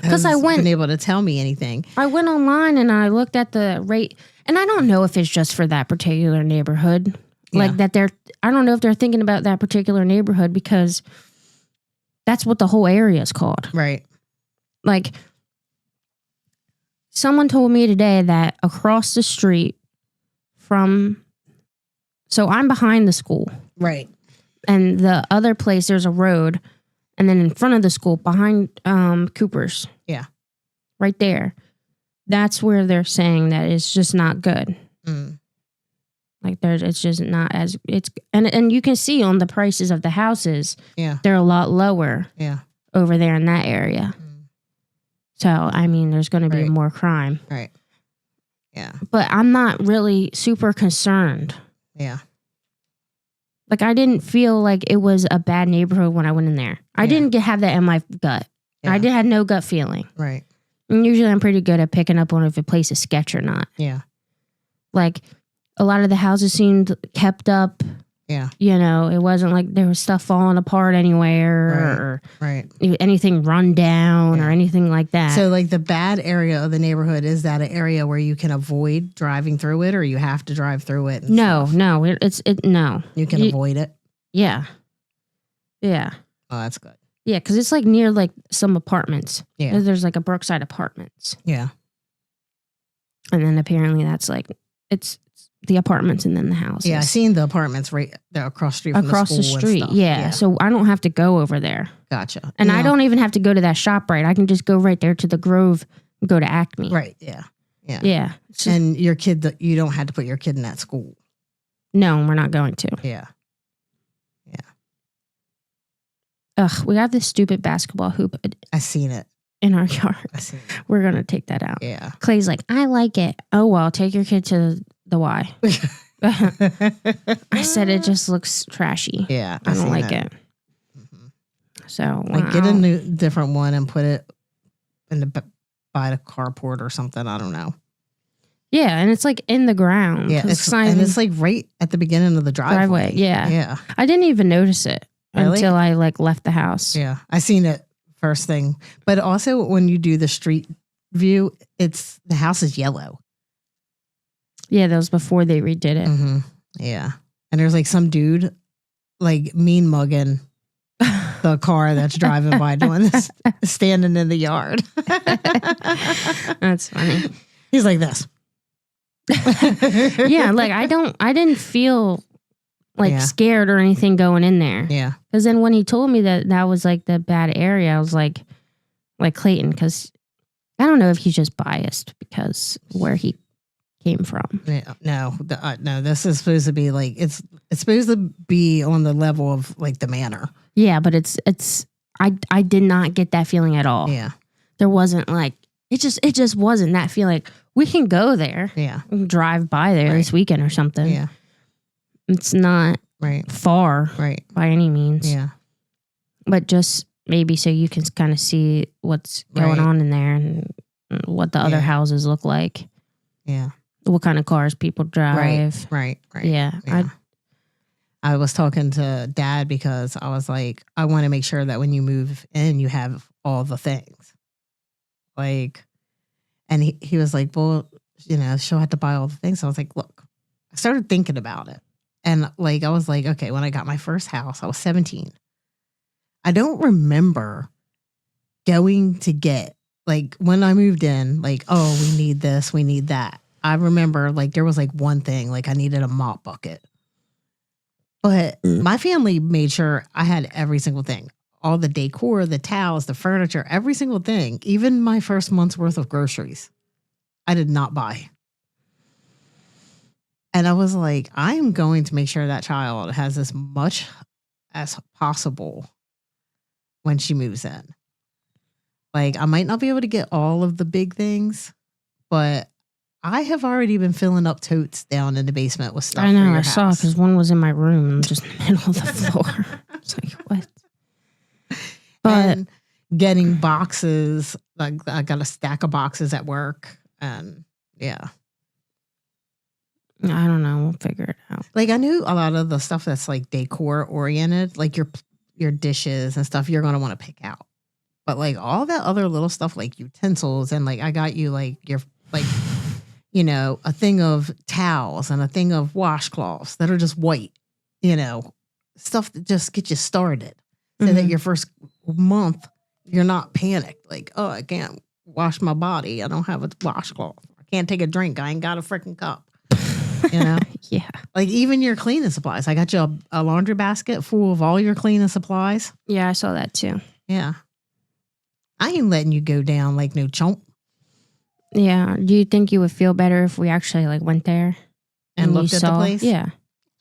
has been able to tell me anything. I went online and I looked at the rate. And I don't know if it's just for that particular neighborhood. Like that I don't know if they're thinking about that particular neighborhood because that's what the whole area is called. Right. Like someone told me today that across the street so I'm behind the school. Right. And the other place, there's a road. And then in front of the school, behind Cooper's. Yeah. Right there. that's where they're saying that it's just not good. Mm. Like it's just not as it's and you can see on the prices of the houses, Yeah. they're a lot lower. Yeah. Over there in that area. Mm. So I mean, there's going to be Right. more crime. Right. Yeah. But I'm not really super concerned. Yeah. Like I didn't feel like it was a bad neighborhood when I went in there. I Yeah. didn't have that in my gut. Yeah. I had no gut feeling. Right. And usually I'm pretty good at picking up on if a place is sketch or not. Yeah. Like a lot of the houses seemed kept up. Yeah. You know, it wasn't like there was stuff falling apart anywhere Right. or anything run down or anything like that. So, like the bad area of the neighborhood, is that an area where you can avoid driving through it, or you have to drive through it? And no, stuff? no, no. You can avoid it. Yeah. Yeah. Oh, that's good. Yeah, because it's like near like some apartments. Yeah. There's like a Brookside Apartments. Yeah. And then apparently that's like, it's the apartments and then the houses. Yeah, I seen the apartments right there across the street from across the the school street. and stuff. Yeah. So I don't have to go over there. Gotcha. And No. I don't even have to go to that shop right. I can just go right there to the Grove and go to Acme. Right. Yeah. Yeah. Yeah. So, And your kid, you don't have to put your kid in that school. no, we're not going to. Yeah. Ugh, we have this stupid basketball hoop I seen it. in our yard. I seen it. We're going to take that out. Yeah. Clay's like, I like it. Oh, well, take your kid to the Y. I said it just looks trashy. Yeah. I don't seen like it. Mhm. So Like get a new, different one and put it in the by the carport or something. I don't know. yeah, and it's like in the ground. Yeah, it's like right at the beginning of the driveway. Yeah. Yeah. I didn't even notice it Really? until I like left the house. Yeah. I seen it first thing. But also when you do the street view, it's the house is yellow. Yeah, that was before they redid it. Mm-hmm. Yeah. And there's like some dude like mean mugging the car that's driving by doing this, standing in the yard. That's funny. He's like this. Yeah, like I didn't feel like Yeah. scared or anything going in there. Yeah. Because then when he told me that was like the bad area, I was like Clayton, because I don't know if he's just biased because where he came from. Yeah. No, no, this is supposed to be like, it's supposed to be on the level of like the manor. Yeah, but I did not get that feeling at all. Yeah. There wasn't like, it just wasn't that feeling. Like, we can go there. Yeah. We can drive by there this weekend or something. Yeah. It's not Right. far Right. by any means. Yeah. But just maybe so you can kind of see what's going Right. on in there and what the other Yeah. houses look like. Yeah. What kind of cars people drive. Right. Right. Yeah. Yeah. I was talking to Dad because I was like, I want to make sure that when you move in, you have all the things. Like, and he was like, well, you know, she'll have to buy all the things. So I was like, look, I started thinking about it. And like, I was like, okay, when I got my first house, I was 17. I don't remember going to get, like, when I moved in, like, oh, we need this, we need that. I remember, like, there was like one thing, like, I needed a mop bucket. But my family made sure I had every single thing. All the decor, the towels, the furniture, every single thing. Even my first month's worth of groceries, I did not buy. And I was like, I am going to make sure that child has as much as possible when she moves in. Like, I might not be able to get all of the big things, but I have already been filling up totes down in the basement with stuff. I know, for your I saw house. because one was in my room, just in the middle of the floor. I was like, what? But And getting boxes, like I got a stack of boxes at work, and yeah. I don't know. We'll figure it out. Like, I knew a lot of the stuff that's like decor oriented, like your dishes and stuff, you're going to want to pick out. But like all that other little stuff, like utensils, and like I got you like your, like, you know, a thing of towels and a thing of washcloths that are just white, you know, stuff that just get you started. So that your first month, you're not panicked. Like, oh, I can't wash my body. I don't have a washcloth. I can't take a drink. I ain't got a freaking cup. You know? Yeah. Like even your cleaning supplies. I got you a laundry basket full of all your cleaning supplies. Yeah, I saw that too. Yeah. I ain't letting you go down like no chump. Yeah. Do you think you would feel better if we actually like went there And you looked at the place? Yeah.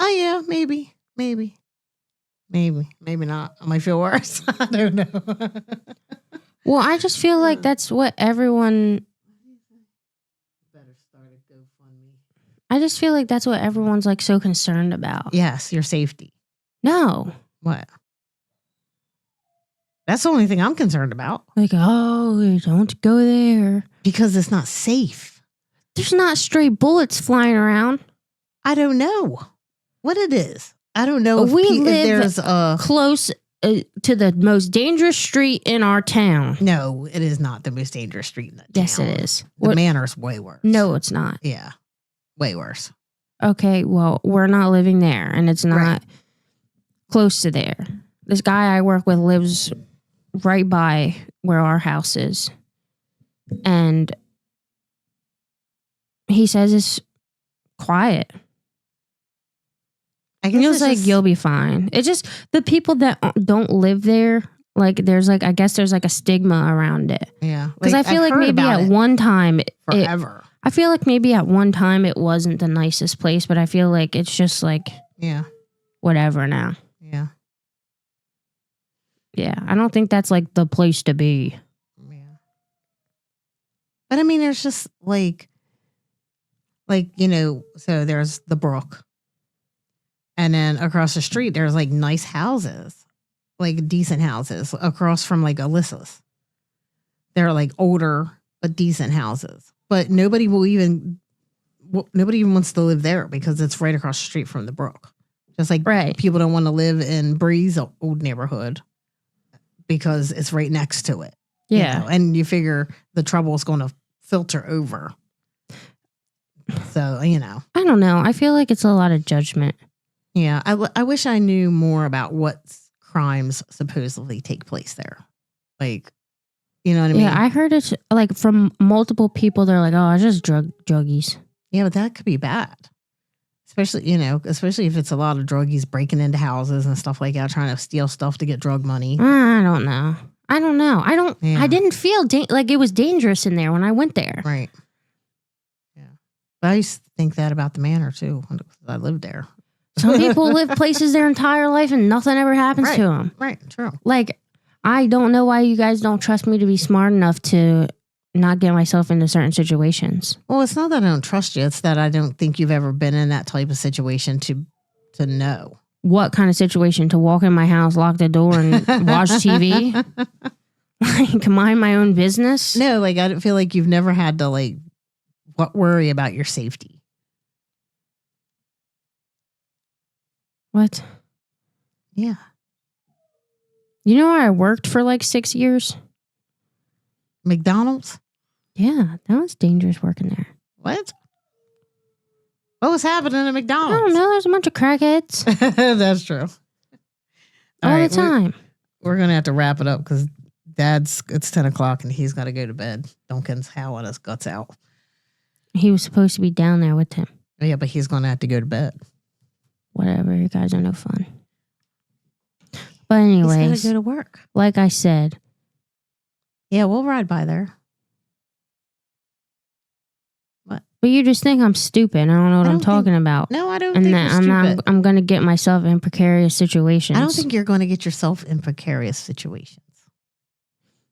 Oh, yeah, maybe not. I might feel worse. I don't know. Well, I just feel like that's what everyone. Better start a GoFundMe. I just feel like that's what everyone's like so concerned about. Yes, your safety. No. What? That's the only thing I'm concerned about. Like, oh, don't go there. Because it's not safe. There's not stray bullets flying around. I don't know what it is. I don't know if there's a... close to the most dangerous street in our town. No, it is not the most dangerous street in the town. Yes, it is. The Manor's way worse. No, it's not. Yeah, way worse. Okay, well, we're not living there, and it's not close to there. This guy I work with lives right by where our house is. And he says it's quiet. I guess he was like, you'll be fine. It's just the people that don't live there, like there's like, I guess there's like a stigma around it. Yeah. Because I feel like maybe at one time, forever. I feel like maybe at one time it wasn't the nicest place, but I feel like it's just like, whatever now. Yeah. Yeah. I don't think that's like the place to be. Yeah. But I mean, there's just like, you know, so there's the brook. And then across the street, there's like nice houses, like decent houses across from like Alyssa's. They're like older, but decent houses. But nobody even wants to live there because it's right across the street from the brook. Just like people don't want to live in Bree's old neighborhood because it's right next to it. Yeah. You know? And you figure the trouble is going to filter over. So, you know. I don't know. I feel like it's a lot of judgment. Yeah, I wish I knew more about what crimes supposedly take place there. Like, you know what I mean? Yeah, I heard it like from multiple people. They're like, oh, it's just druggies. Yeah, but that could be bad. Especially if it's a lot of druggies breaking into houses and stuff like that, trying to steal stuff to get drug money. I don't know. I didn't feel like it was dangerous in there when I went there. Right. Yeah. But I used to think that about the Manor too. I lived there. Some people live places their entire life and nothing ever happens to them. Right, true. Like, I don't know why you guys don't trust me to be smart enough to not get myself into certain situations. Well, it's not that I don't trust you. It's that I don't think you've ever been in that type of situation to know. What kind of situation? To walk in my house, lock the door, and watch TV? Like, mind my own business? No, like, I don't feel like you've never had to, like, worry about your safety. What? Yeah. You know where I worked for like 6 years? McDonald's? Yeah, that was dangerous working there. What? What was happening at McDonald's? I don't know. There's a bunch of crackheads. That's true. All the time. We're going to have to wrap it up because it's 10 o'clock and he's got to go to bed. Duncan's howling his guts out. He was supposed to be down there with him. Yeah, but he's going to have to go to bed. Whatever, you guys are no fun. But anyways, he's gotta go to work. Like I said. Yeah, we'll ride by there. What? But you just think I'm stupid. I don't know what I'm talking about. No, I don't think you're stupid. I'm going to get myself in precarious situations. I don't think you're going to get yourself in precarious situations.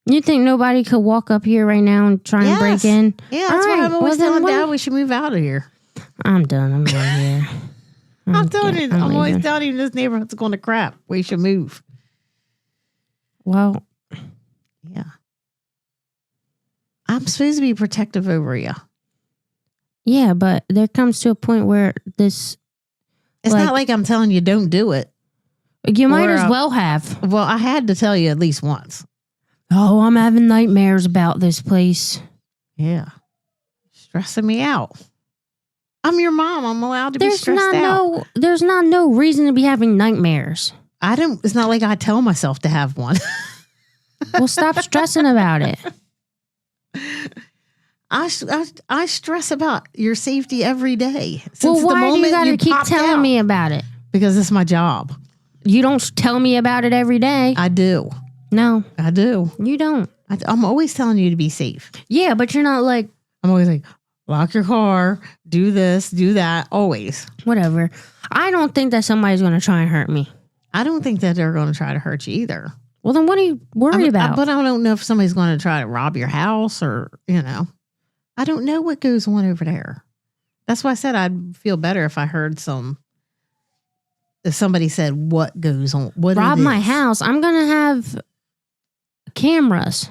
You think nobody could walk up here right now and try and break in? Yeah, that's why I'm always telling Dad we should move out of here. I'm done. I'm going here. I'm telling you, I'm always telling you this neighborhood's going to crap. We should move. Well, yeah. I'm supposed to be protective over you. Yeah, but there comes to a point where this... It's not like I'm telling you don't do it. You might as well have. Well, I had to tell you at least once. Oh, I'm having nightmares about this place. Yeah. Stressing me out. I'm your mom. I'm allowed to be stressed out. There's no reason to be having nightmares. It's not like I tell myself to have one. Well, stop stressing about it. I stress about your safety every day. Well, why do you got to keep telling me about it? Because it's my job. You don't tell me about it every day. I do. No. I do. You don't. I'm always telling you to be safe. Yeah, but you're not like, I'm always like, lock your car, do this, do that, always. Whatever. I don't think that somebody's going to try and hurt me. I don't think that they're going to try to hurt you either. Well, then what are you worried about? But I don't know if somebody's going to try to rob your house or, I don't know what goes on over there. That's why I said I'd feel better if I heard if somebody said what goes on. What rob my house. I'm going to have cameras.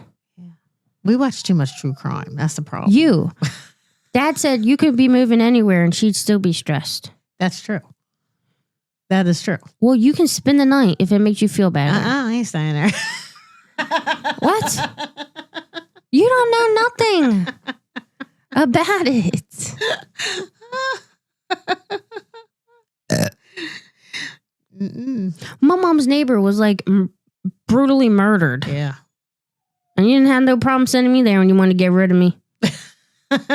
We watch too much true crime. That's the problem. You. Dad said you could be moving anywhere and she'd still be stressed. That's true. That is true. Well, you can spend the night if it makes you feel better. I ain't staying there. What? You don't know nothing about it. My mom's neighbor was like brutally murdered. Yeah. And you didn't have no problem sending me there when you wanted to get rid of me.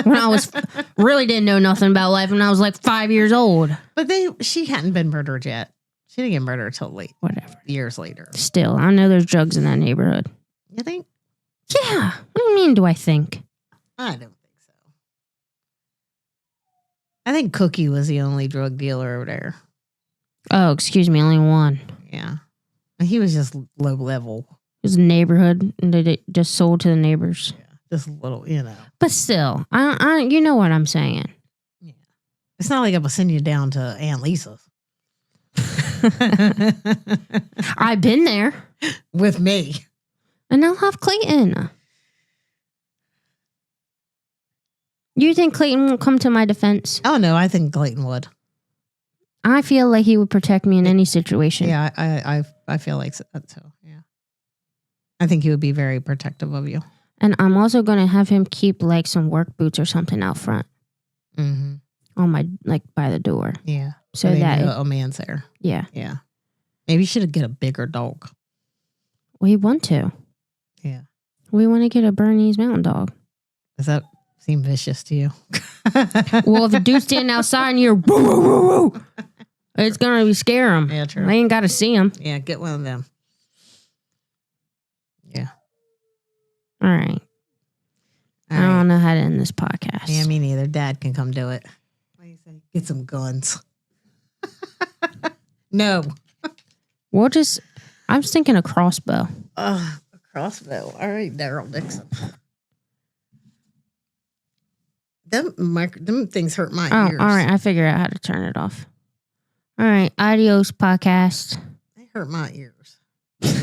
When I was really didn't know nothing about life when I was like 5 years old. But she hadn't been murdered yet. She didn't get murdered till late. Whatever. Years later. Still, I know there's drugs in that neighborhood. You think? Yeah. What do you mean do I think? I don't think so. I think Cookie was the only drug dealer over there. Oh, excuse me, only one. Yeah. And he was just low level. It was a neighborhood and they just sold to the neighbors. Yeah. Just a little, But still, I you know what I'm saying. Yeah. It's not like I will send you down to Aunt Lisa's. I've been there. With me. And I'll have Clayton. You think Clayton won't come to my defense? Oh, no, I think Clayton would. I feel like he would protect me in any situation. Yeah, I feel like so. Yeah. I think he would be very protective of you. And I'm also going to have him keep like some work boots or something out front. Mm-hmm. On my, like by the door. Yeah. So that a man's there. Yeah. Yeah. Maybe you should get a bigger dog. We want to. Yeah. We want to get a Bernese Mountain dog. Does that seem vicious to you? Well, if a dude's standing outside and you're woo, woo, woo, woo, it's going to scare him. Yeah, true. I ain't got to see him. Yeah, get one of them. Yeah. All right. I don't know how to end this podcast. Yeah, me neither. Dad can come do it. What do you say? Get some guns. No. We'll just, I was thinking a crossbow. A crossbow. All right, Daryl Dixon. Them things hurt my ears. All right. I figured out how to turn it off. All right. Adios, podcast. They hurt my ears.